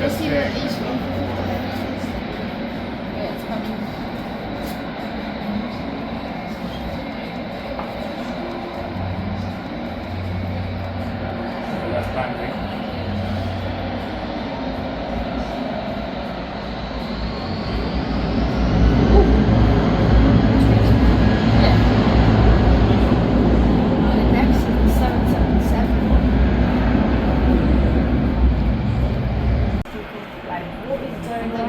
Let's see the East one. Yeah, it's coming. That's landing. Yeah. The next is the 777. Like, what is going on?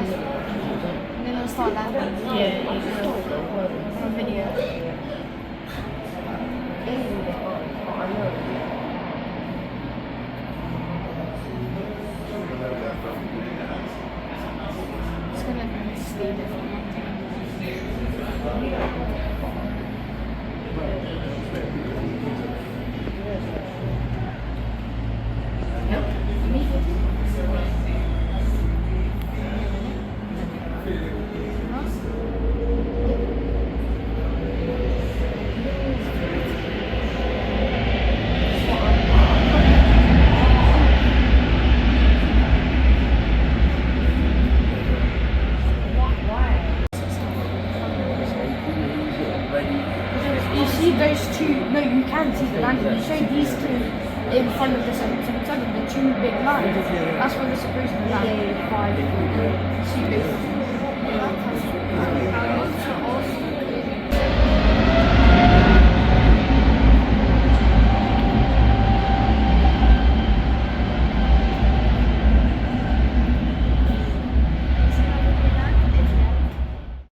And then it'll start landing. Yeah, On video. It's gonna stay there for a long time. Yep. You see those two, no, you can see the landing. You show these two in front of the 777, the two big lines. That's where they're supposed to land. See those?